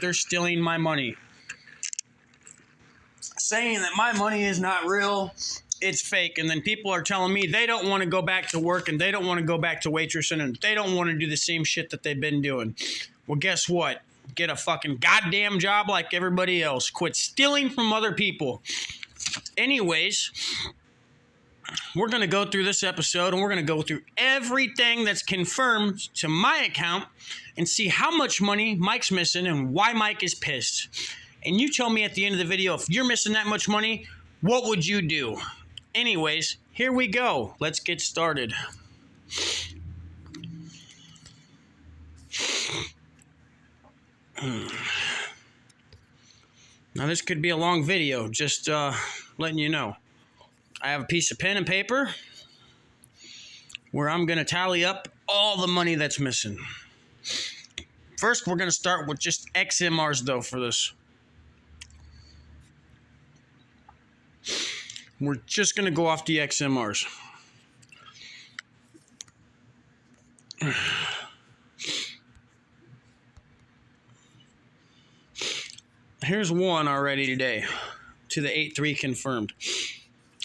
They're stealing my money. Saying that my money is not real, it's fake. And then people are telling me they don't want to go back to work and they don't want to go back to waitressing and they don't want to do the same shit that they've been doing. Well, guess what? Get a fucking goddamn job like everybody else. Quit stealing from other people. Anyways, we're going to go through this episode and we're going to go through everything that's confirmed to my account and see how much money Mike's missing and why Mike is pissed. And you tell me at the end of the video, if you're missing that much money, what would you do? Anyways, here we go. Let's get started. Now, this could be a long video, just letting you know. I have a piece of pen and paper where I'm going to tally up all the money that's missing. First, we're going to start with just XMRs, though, for this. We're just going to go off the XMRs. Here's one already today to the 8.3 confirmed.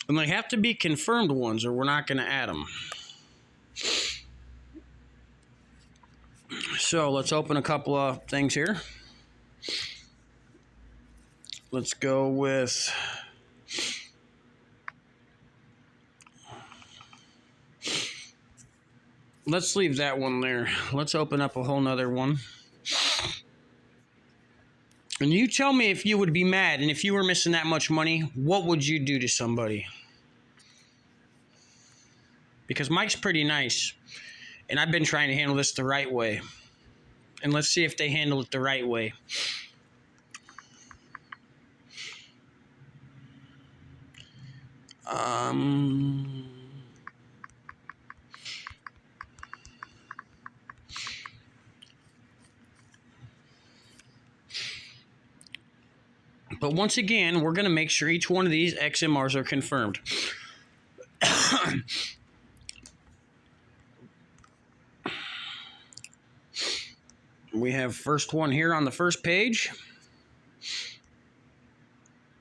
And they have to be confirmed ones or we're not going to add them. So let's open a couple of things here. Let's go with... Let's leave that one there. Let's open up a whole nother one. And you tell me if you would be mad, and if you were missing that much money, what would you do to somebody? Because Mike's pretty nice, and I've been trying to handle this the right way. And let's see if they handle it the right way. But once again, we're going to make sure each one of these XMRs are confirmed. We have first one here on the first page.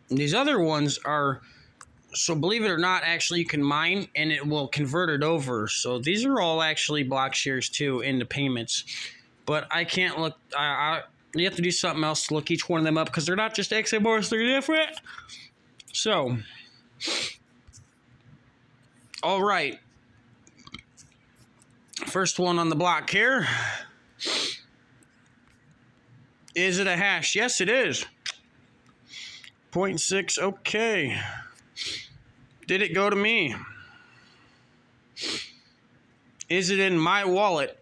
These other ones are, so believe it or not, actually you can mine and it will convert it over. So these are all actually block shares too into payments. But I can't look, you have to do something else to look each one of them up because they're not just XMRs, they're different. So, all right. First one on the block here. Is it a hash? Yes, it is. 0.6, okay. Did it go to me? Is it in my wallet?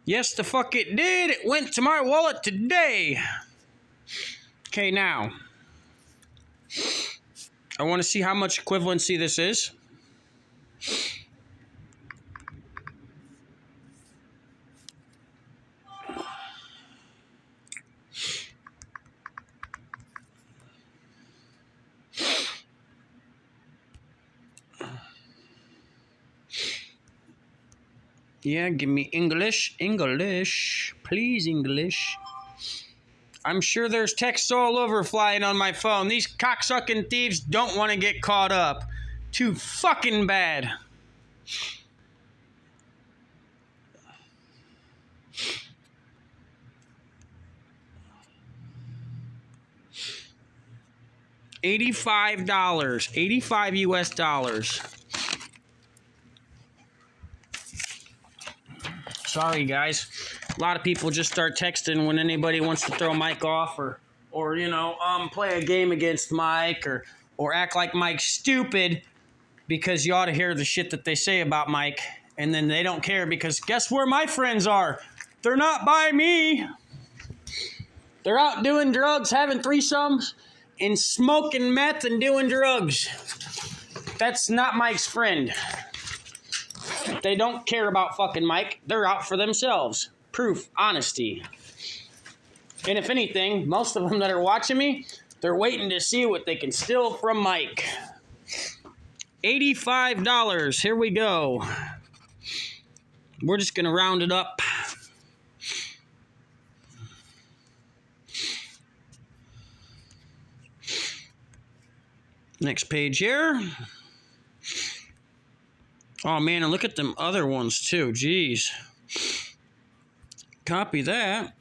Yes, the fuck it did. It went to my wallet today. Okay, now. I want to see how much equivalency this is. Yeah, give me English. English. Please, English. I'm sure there's text all over flying on my phone. These cocksucking thieves don't want to get caught up. Too fucking bad. $85. 85 US dollars. Sorry, guys. A lot of people just start texting when anybody wants to throw Mike off or you know, play a game against Mike or act like Mike's stupid because you ought to hear the shit that they say about Mike. And then they don't care because guess where my friends are? They're not by me. They're out doing drugs, having threesomes, and smoking meth and doing drugs. That's not Mike's friend. They don't care about fucking Mike. They're out for themselves. Proof, honesty. And if anything, most of them that are watching me, they're waiting to see what they can steal from Mike. $85. Here we go. We're just going to round it up. Next page here. Oh, man, and look at them other ones, too. Jeez. Copy that.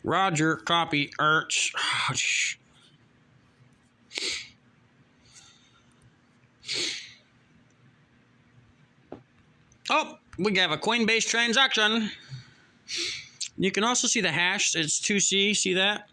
Roger, copy, Ertz. Oh, we have a Coinbase transaction. You can also see the hash. It's 2C. See that?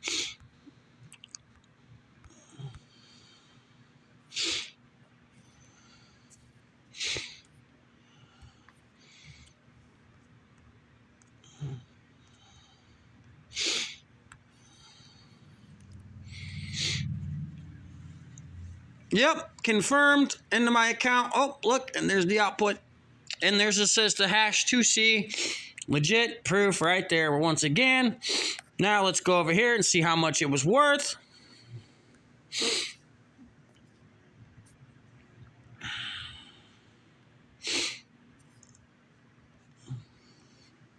Yep, confirmed into my account. Oh, look, and there's the output. And there's it says the hash 2C. Legit proof right there once again. Now let's go over here and see how much it was worth.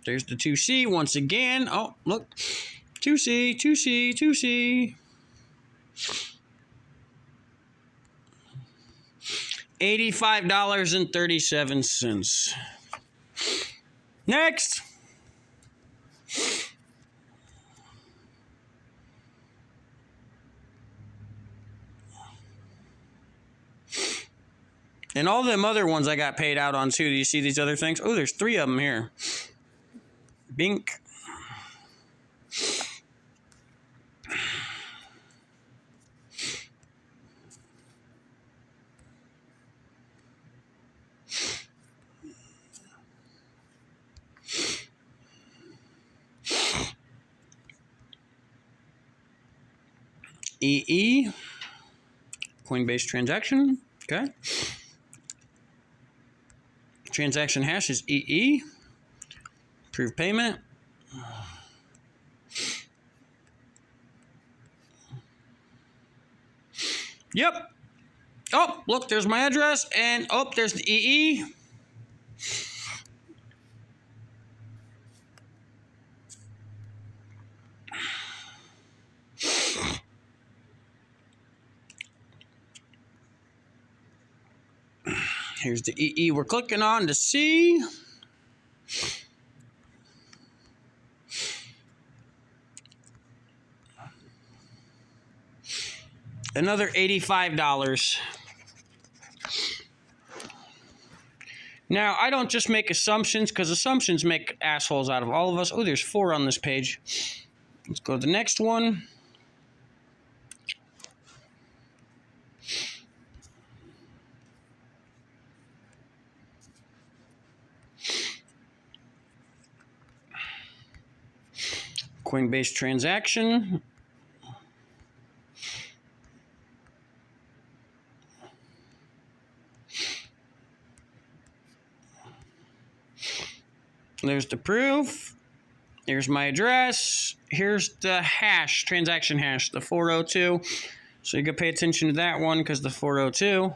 There's the 2C once again. Oh, look. 2C, 2C, 2C. $85.37. Next. And all them other ones I got paid out on too. Do you see these other things? Oh, there's 3 of them here. Bink. EE. Coinbase transaction. Okay. Transaction hash is EE. Approve payment. Yep. Oh, look, there's my address. And, oh, there's the EE. Here's the EE we're clicking on to see. Another $85. Now, I don't just make assumptions, because assumptions make assholes out of all of us. Oh, there's 4 on this page. Let's go to the next one. Coinbase transaction. There's the proof. Here's my address. Here's the hash, transaction hash, the 402. So you gotta pay attention to that one because the 402.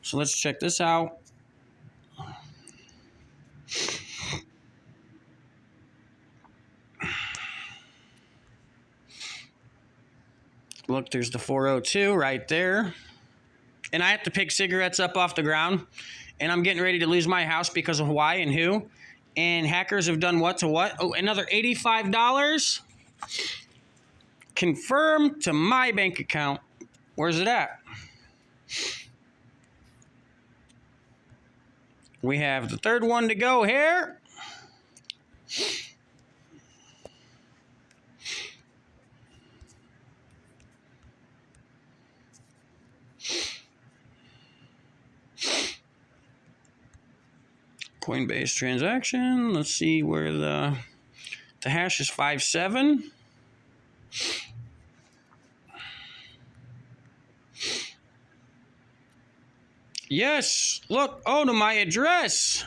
So let's check this out. Look, there's the 402 right there. And I have to pick cigarettes up off the ground. And I'm getting ready to lose my house because of why and who. And hackers have done what to what? Oh, another $85. Confirmed to my bank account. Where's it at? We have the third one to go here. Coinbase transaction. Let's see where the hash is 57. Yes. Look. Oh, to my address.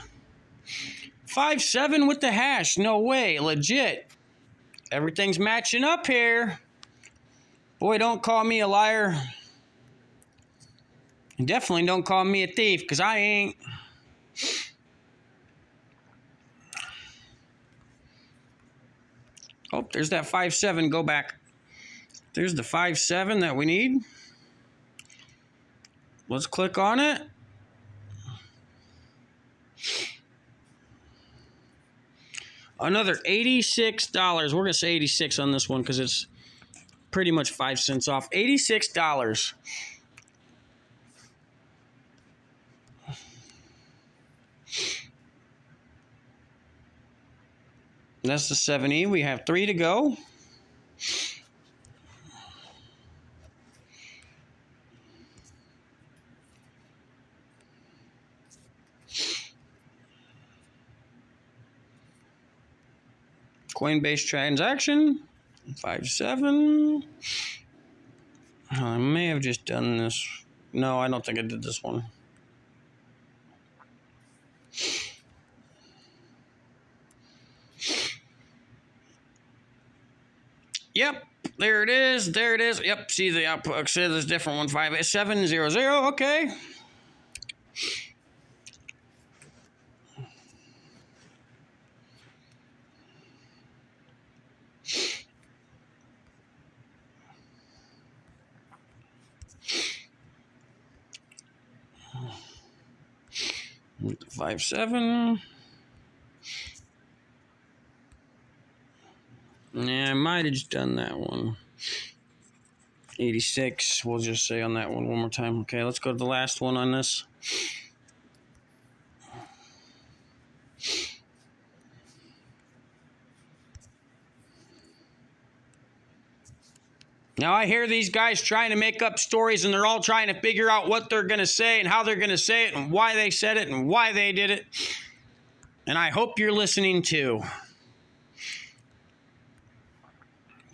57 with the hash. No way. Legit. Everything's matching up here. Boy, don't call me a liar. And definitely don't call me a thief, because I ain't. Oh, there's that 57. Go back. There's the 57 that we need. Let's click on it. Another $86. We're going to say 86 on this one because it's pretty much 5 cents off. $86. That's the 7E. We have 3 to go. Coinbase transaction, 57. I may have just done this. No, I don't think I did this one. Yep, there it is. There it is. Yep, see the output. See this different one. 58700. Okay. With the 57. Yeah, I might have just done that one. 86. We'll just say on that one more time. Okay, let's go to the last one on this. Now, I hear these guys trying to make up stories, and they're all trying to figure out what they're going to say and how they're going to say it and why they said it and why they did it. And I hope you're listening too.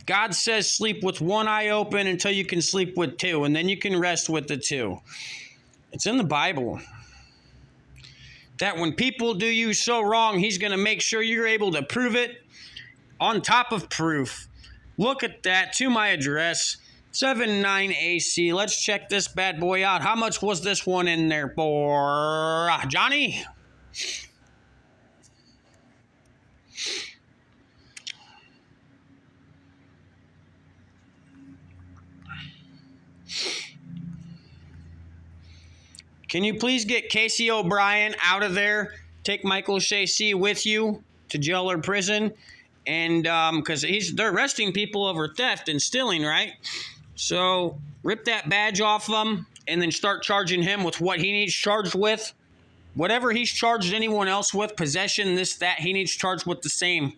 God says sleep with one eye open until you can sleep with two, and then you can rest with the two. It's in the Bible. That when people do you so wrong, he's going to make sure you're able to prove it on top of proof. Look at that, to my address, 79AC. Let's check this bad boy out. How much was this one in there for, Johnny? Can you please get Casey O'Brien out of there? Take Michael Shacey with you to jail or prison. And because they're arresting people over theft and stealing, right? So rip that badge off them and then start charging him with what he needs charged with. Whatever he's charged anyone else with, possession, this, that, he needs charged with the same.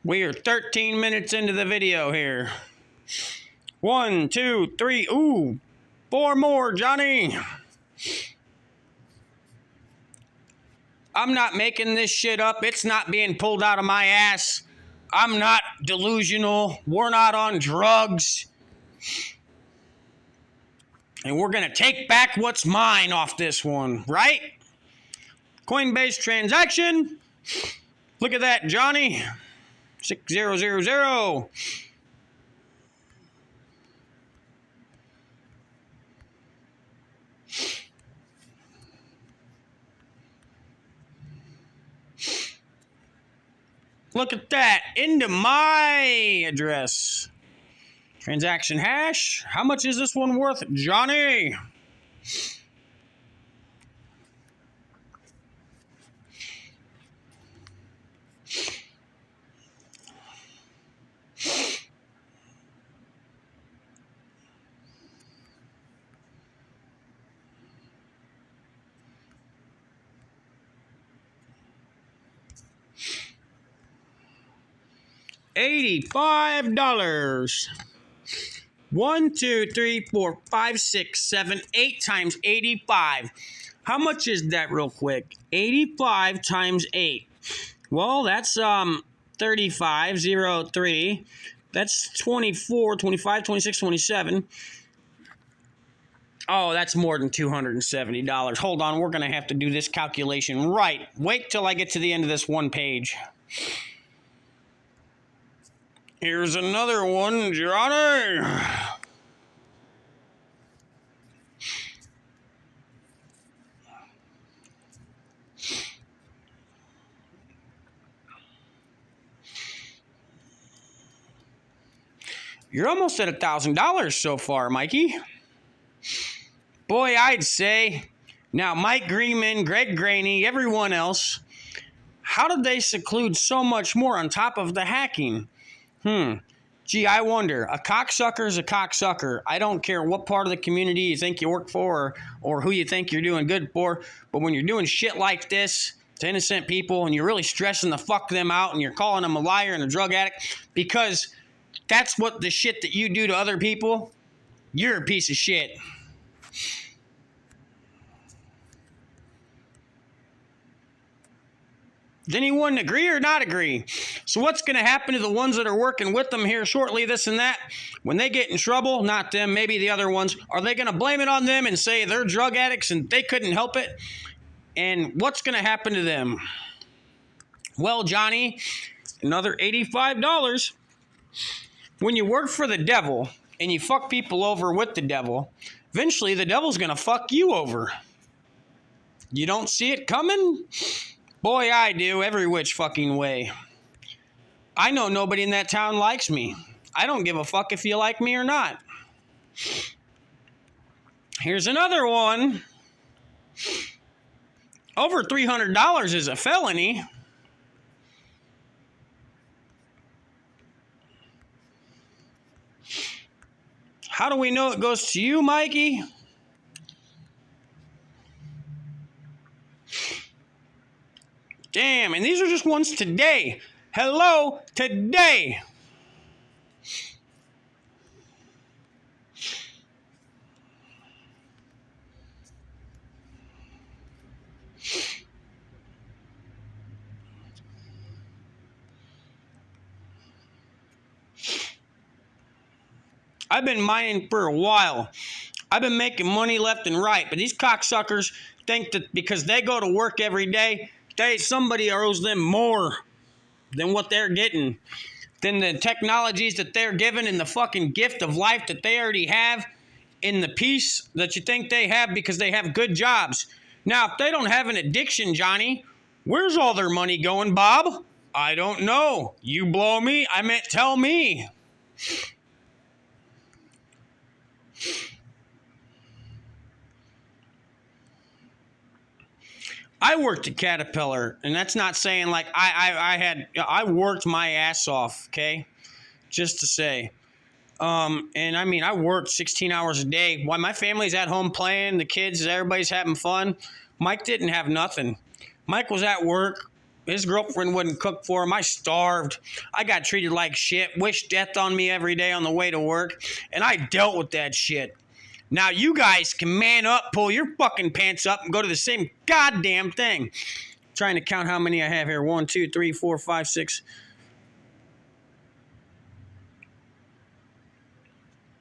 We are 13 minutes into the video here. 1, 2, 3, ooh. 4 more, Johnny. I'm not making this shit up. It's not being pulled out of my ass. I'm not delusional. We're not on drugs. And we're going to take back what's mine off this one, right? Coinbase transaction. Look at that, Johnny. 6000. Look at that, into my address. Transaction hash. How much is this one worth, Johnny? $85. 1, 2, 3, 4, 5, 6, 7, 8 times 85. How much is that real quick? 85 times 8. Well, that's 3503. That's 24, 25, 26, 27. Oh, that's more than $270. Hold on, we're going to have to do this calculation right. Wait till I get to the end of this one page. Here's another one, Johnny. You're almost at $1,000 so far, Mikey. Boy, I'd say. Now, Mike Greenman, Greg Graney, everyone else, how did they seclude so much more on top of the hacking? Gee, I wonder. A cocksucker's a cocksucker. I don't care what part of the community you think you work for or who you think you're doing good for, but when you're doing shit like this to innocent people and you're really stressing the fuck them out and you're calling them a liar and a drug addict because that's what the shit that you do to other people, you're a piece of shit. Does anyone agree or not agree? So what's going to happen to the ones that are working with them here shortly, this and that? When they get in trouble, not them, maybe the other ones, are they going to blame it on them and say they're drug addicts and they couldn't help it? And what's going to happen to them? Well, Johnny, another $85. When you work for the devil and you fuck people over with the devil, eventually the devil's going to fuck you over. You don't see it coming? Boy, I do, every which fucking way. I know nobody in that town likes me. I don't give a fuck if you like me or not. Here's another one. Over $300 is a felony. How do we know it goes to you, Mikey? Damn, and these are just ones today. Hello, today. I've been mining for a while. I've been making money left and right, but these cocksuckers think that because they go to work every day, somebody owes them more than what they're getting, than the technologies that they're given and the fucking gift of life that they already have in the peace that you think they have because they have good jobs. Now, if they don't have an addiction, Johnny, where's all their money going, Bob? I don't know. You blow me? I meant tell me. I worked at Caterpillar, and that's not saying like I worked my ass off, okay? Just to say. And I mean, I worked 16 hours a day. While my family's at home playing, the kids, everybody's having fun, Mike didn't have nothing. Mike was at work. His girlfriend wouldn't cook for him. I starved. I got treated like shit, wished death on me every day on the way to work, and I dealt with that shit. Now you guys can man up, pull your fucking pants up, and go to the same goddamn thing. I'm trying to count how many I have here. 1, 2, 3, 4, 5, 6.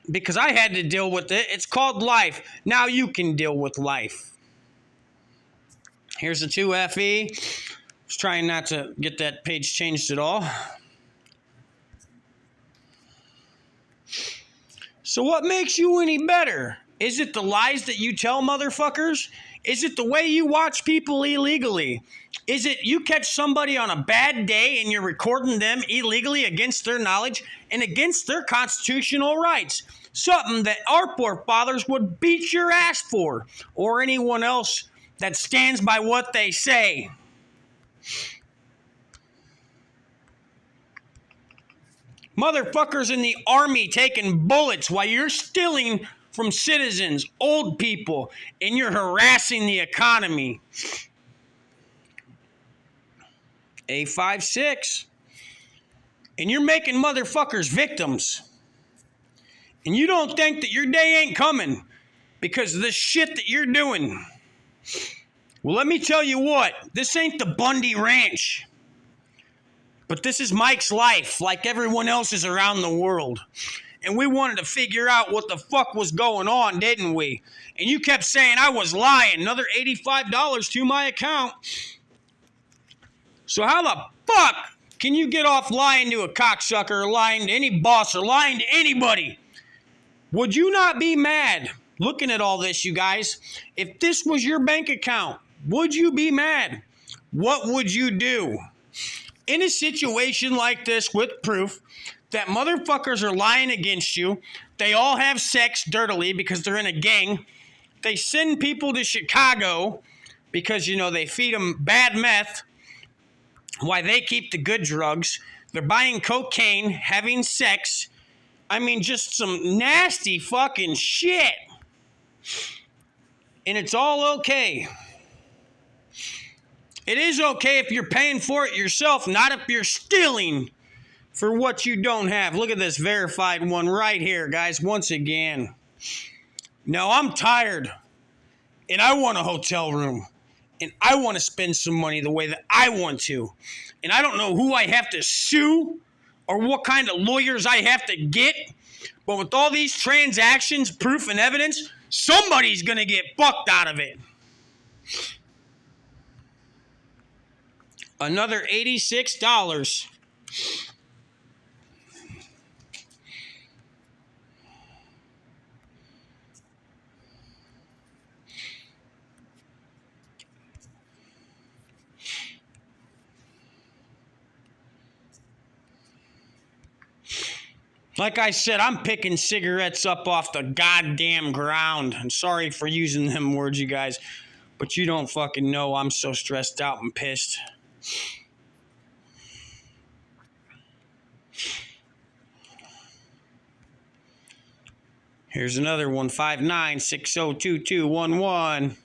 Because I had to deal with it. It's called life. Now you can deal with life. Here's the 2FE. I was trying not to get that page changed at all. So what makes you any better? Is it the lies that you tell, motherfuckers? Is it the way you watch people illegally? Is it you catch somebody on a bad day and you're recording them illegally against their knowledge and against their constitutional rights? Something that our forefathers would beat your ass for, or anyone else that stands by what they say. Motherfuckers in the army taking bullets while you're stealing from citizens, old people, and you're harassing the economy. A56. And you're making motherfuckers victims. And you don't think that your day ain't coming because of the shit that you're doing. Well, let me tell you what. This ain't the Bundy Ranch. But this is Mike's life, like everyone else's around the world. And we wanted to figure out what the fuck was going on, didn't we? And you kept saying I was lying. Another $85 to my account. So how the fuck can you get off lying to a cocksucker or lying to any boss or lying to anybody? Would you not be mad looking at all this, you guys? If this was your bank account, would you be mad? What would you do? In a situation like this with proof that motherfuckers are lying against you, they all have sex dirtily because they're in a gang. They send people to Chicago because, you know, they feed them bad meth while they keep the good drugs. They're buying cocaine, having sex. I mean, just some nasty fucking shit. And it's all okay. It is okay if you're paying for it yourself, not if you're stealing for what you don't have. Look at this verified one right here, guys, once again. Now, I'm tired, and I want a hotel room, and I want to spend some money the way that I want to. And I don't know who I have to sue or what kind of lawyers I have to get, but with all these transactions, proof, and evidence, somebody's going to get fucked out of it. Another $86. Like I said, I'm picking cigarettes up off the goddamn ground. I'm sorry for using them words, you guys, but you don't fucking know I'm so stressed out and pissed. Here's another one, 59602211.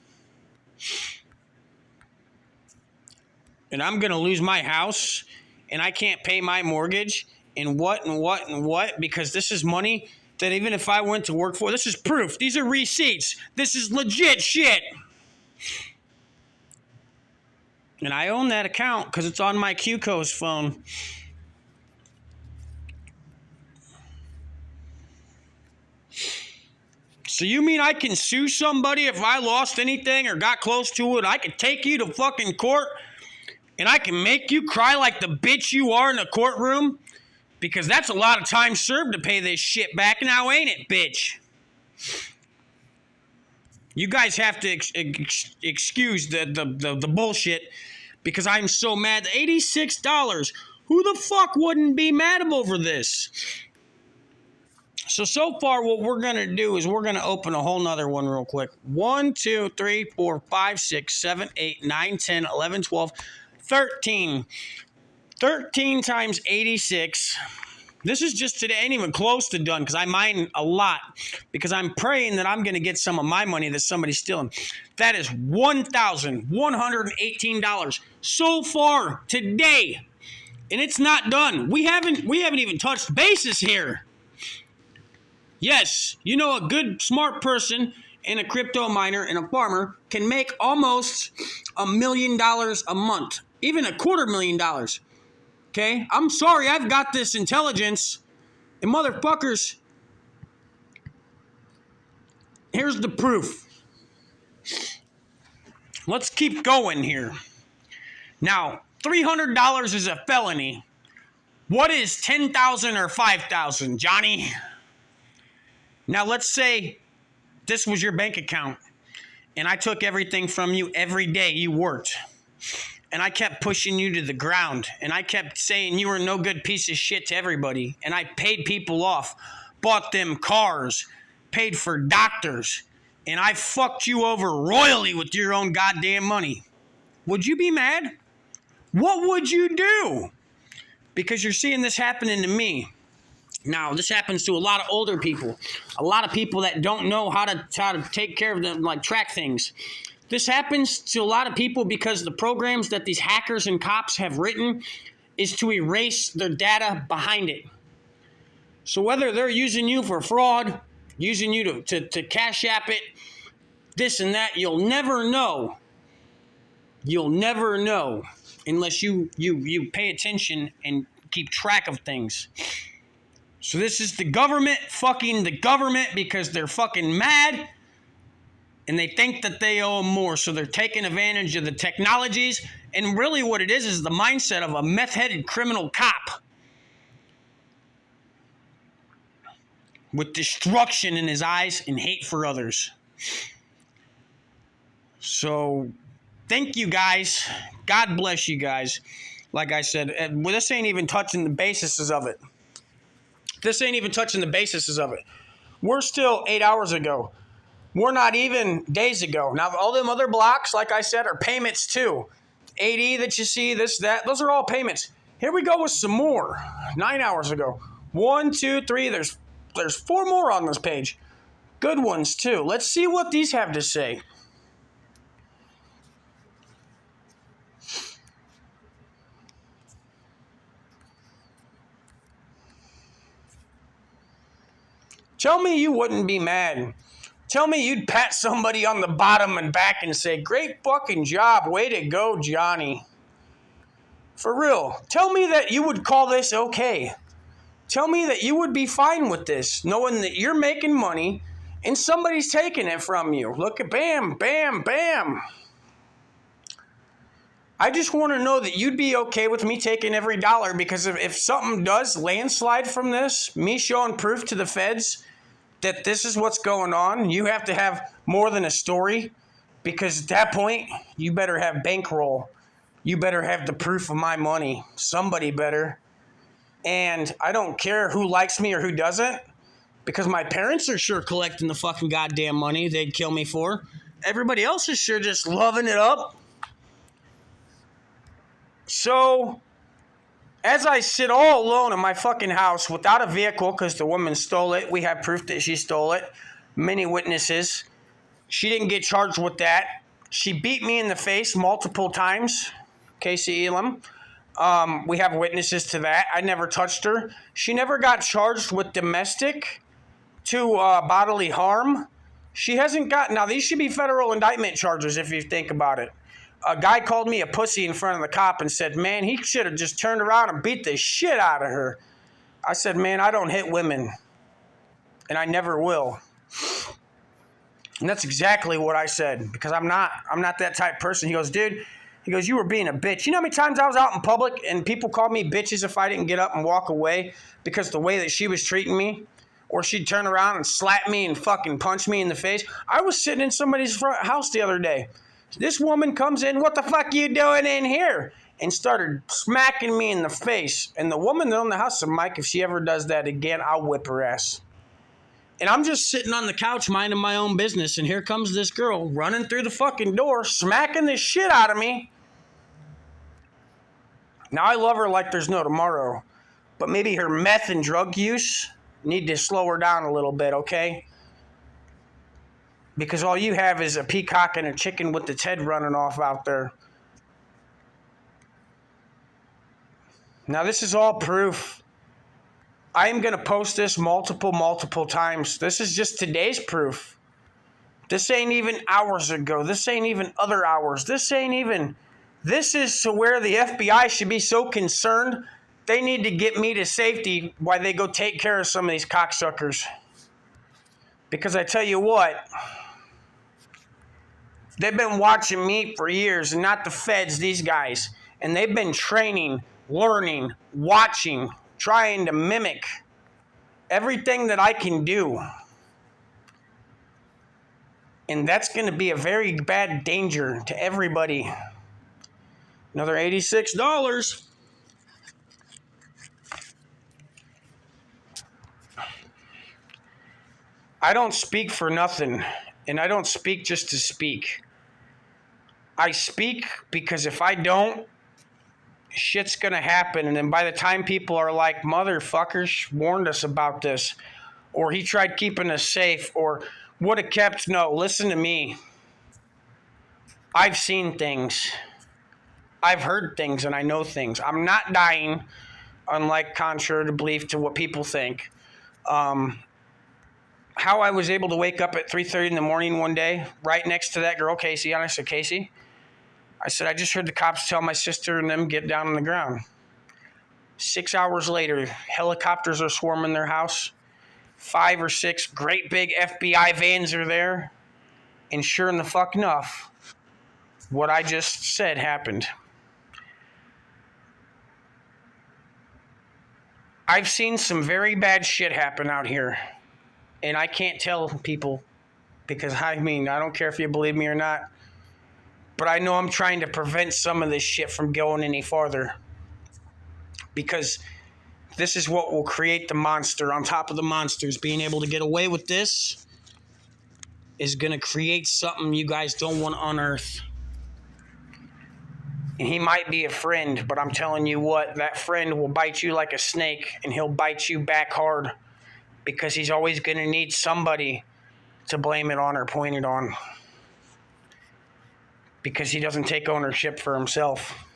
And I'm going to lose my house, and I can't pay my mortgage, and what, because this is money that even if I went to work for, this is proof. These are receipts. This is legit shit. And I own that account because it's on my QCO's phone. So you mean I can sue somebody if I lost anything or got close to it? I could take you to fucking court and I can make you cry like the bitch you are in the courtroom? Because that's a lot of time served to pay this shit back now, ain't it, bitch? You guys have to excuse the bullshit because I'm so mad. $86. Who the fuck wouldn't be mad over this? So far what we're going to do is we're going to open a whole nother one real quick. 1, 2, 3, 4, 5, 6, 7, 8, 9, 10, 11, 12, 13. 13 times 86. This is just today. Ain't even close to done because I mine a lot. Because I'm praying that I'm going to get some of my money that somebody's stealing. That is $1,118 so far today. And it's not done. We haven't even touched bases here. Yes, you know, a good, smart person and a crypto miner and a farmer can make almost $1 million a month. Even $250,000. Okay? I'm sorry, I've got this intelligence. And motherfuckers, here's the proof. Let's keep going here. Now, $300 is a felony. What is $10,000 or $5,000, Johnny? Now, let's say this was your bank account, and I took everything from you every day you worked, and I kept pushing you to the ground, and I kept saying you were no good piece of shit to everybody, and I paid people off, bought them cars, paid for doctors, and I fucked you over royally with your own goddamn money. Would you be mad? What would you do? Because you're seeing this happening to me. Now, this happens to a lot of older people, a lot of people that don't know how to take care of them, like track things. This happens to a lot of people because the programs that these hackers and cops have written is to erase their data behind it. So whether they're using you for fraud, using you to cash app it, this and that, you'll never know. You'll never know. unless you pay attention and keep track of things. So this is the government fucking the government because they're fucking mad and they think that they owe them more. So they're taking advantage of the technologies. And really what it is the mindset of a meth-headed criminal cop with destruction in his eyes and hate for others. So thank you guys. God bless you guys. Like I said, this ain't even touching the bases of it. We're still 8 hours ago. We're not even days ago. Now, all them other blocks, like I said, are payments too. 80 that you see, this, that, those are all payments. Here we go with some more. 9 hours ago. 1, 2, 3. There's 4 more on this page. Good ones too. Let's see what these have to say. Tell me you wouldn't be mad. Tell me you'd pat somebody on the bottom and back and say, great fucking job. Way to go, Johnny. For real. Tell me that you would call this okay. Tell me that you would be fine with this, knowing that you're making money and somebody's taking it from you. Look at bam, bam, bam. I just want to know that you'd be okay with me taking every dollar, because if something does landslide from this, me showing proof to the feds that this is what's going on, you have to have more than a story, because at that point, you better have bankroll. You better have the proof of my money. Somebody better. And I don't care who likes me or who doesn't, because my parents are sure collecting the fucking goddamn money they'd kill me for. Everybody else is sure just loving it up. So, as I sit all alone in my fucking house without a vehicle because the woman stole it, we have proof that she stole it. Many witnesses. She didn't get charged with that. She beat me in the face multiple times. Casey Elam. We have witnesses to that. I never touched her. She never got charged with domestic to bodily harm. She hasn't got... Now, these should be federal indictment charges if you think about it. A guy called me a pussy in front of the cop and said, man, he should have just turned around and beat the shit out of her. I said, man, I don't hit women. And I never will. And that's exactly what I said, because I'm not that type of person. He goes, dude, you were being a bitch. You know how many times I was out in public and people called me bitches if I didn't get up and walk away because the way that she was treating me? Or she'd turn around and slap me and fucking punch me in the face. I was sitting in somebody's front house the other day. This woman comes in, what the fuck are you doing in here? And started smacking me in the face. And the woman that owned the house said, Mike, if she ever does that again, I'll whip her ass. And I'm just sitting on the couch minding my own business. And here comes this girl running through the fucking door, smacking the shit out of me. Now, I love her like there's no tomorrow. But maybe her meth and drug use need to slow her down a little bit, okay? Because all you have is a peacock and a chicken with its head running off out there. Now, this is all proof. I am going to post this multiple times. This is just today's proof. This ain't even hours ago. This ain't even other hours. This is to where the FBI should be so concerned. They need to get me to safety while they go take care of some of these cocksuckers. Because I tell you what, they've been watching me for years, and not the feds, these guys. And they've been training, learning, watching, trying to mimic everything that I can do. And that's going to be a very bad danger to everybody. Another $86. I don't speak for nothing, and I don't speak just to speak. I speak because if I don't, shit's going to happen. And then by the time people are like, motherfuckers warned us about this, or he tried keeping us safe, or would have kept, no, listen to me. I've seen things. I've heard things, and I know things. I'm not dying, unlike contrary to belief to what people think. How I was able to wake up at 3:30 in the morning one day, right next to that girl, Casey, and I said, Casey, I said, I just heard the cops tell my sister and them get down on the ground. 6 hours later, helicopters are swarming their house. 5 or 6 great big FBI vans are there. And sure in the fuck enough, what I just said happened. I've seen some very bad shit happen out here. And I can't tell people because, I don't care if you believe me or not. But I know I'm trying to prevent some of this shit from going any farther. Because this is what will create the monster on top of the monsters. Being able to get away with this is going to create something you guys don't want to unearth. And he might be a friend, but I'm telling you what, that friend will bite you like a snake, and he'll bite you back hard because he's always going to need somebody to blame it on or point it on because he doesn't take ownership for himself.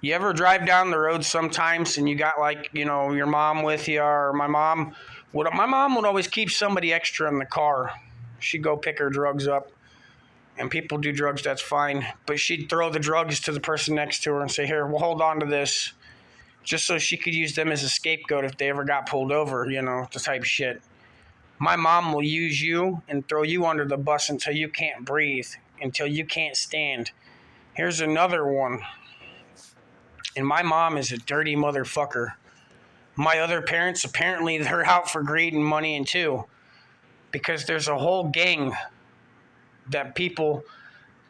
You ever drive down the road sometimes and you got your mom with you, or my mom would always keep somebody extra in the car. She'd go pick her drugs up. And people do drugs, that's fine. But she'd throw the drugs to the person next to her and say, here, we'll hold on to this. Just so she could use them as a scapegoat if they ever got pulled over, the type of shit. My mom will use you and throw you under the bus until you can't breathe, until you can't stand. Here's another one. And my mom is a dirty motherfucker. My other parents, apparently, they're out for greed and money and too. Because there's a whole gang that people,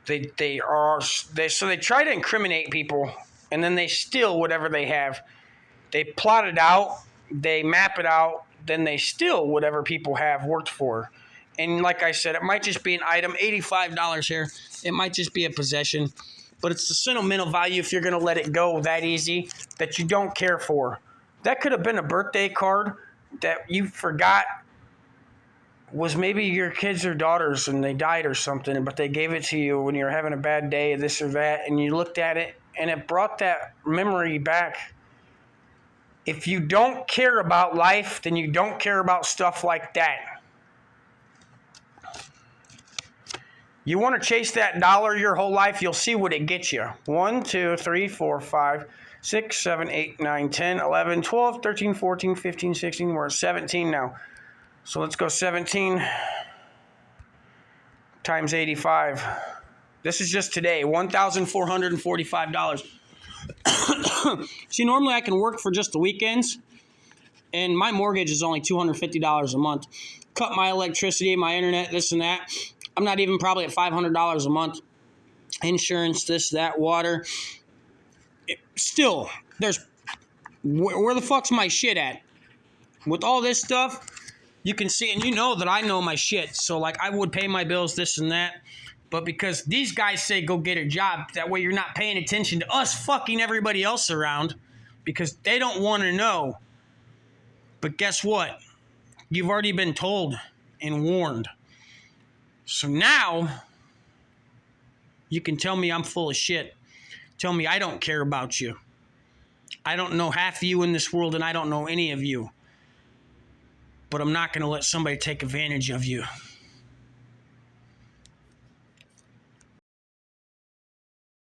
they try to incriminate people, and then they steal whatever they have. They plot it out, they map it out, then they steal whatever people have worked for. And like I said, it might just be an item, $85 here. It might just be a possession, but it's the sentimental value if you're going to let it go that easy that you don't care for. That could have been a birthday card that you forgot was maybe your kids or daughters and they died or something, but they gave it to you when you were having a bad day, this or that, and you looked at it and it brought that memory back. If you don't care about life, then you don't care about stuff like that. You want to chase that dollar your whole life, you'll see what it gets you. 1, 2, 3, 4, 5, 6, 7, 8, 9, 10, 11, 12, 13, 14, 15, 16. We're at 17 now. So let's go 17 times 85. This is just today, $1,445. See, normally I can work for just the weekends, and my mortgage is only $250 a month. Cut my electricity, my internet, this and that. I'm not even probably at $500 a month. Insurance, this, that, water. Still, where the fuck's my shit at? With all this stuff, you can see, and you know that I know my shit. So, I would pay my bills, this and that. But because these guys say go get a job, that way you're not paying attention to us fucking everybody else around because they don't want to know. But guess what? You've already been told and warned. So now, you can tell me I'm full of shit. Tell me I don't care about you. I don't know half of you in this world, and I don't know any of you. But I'm not going to let somebody take advantage of you.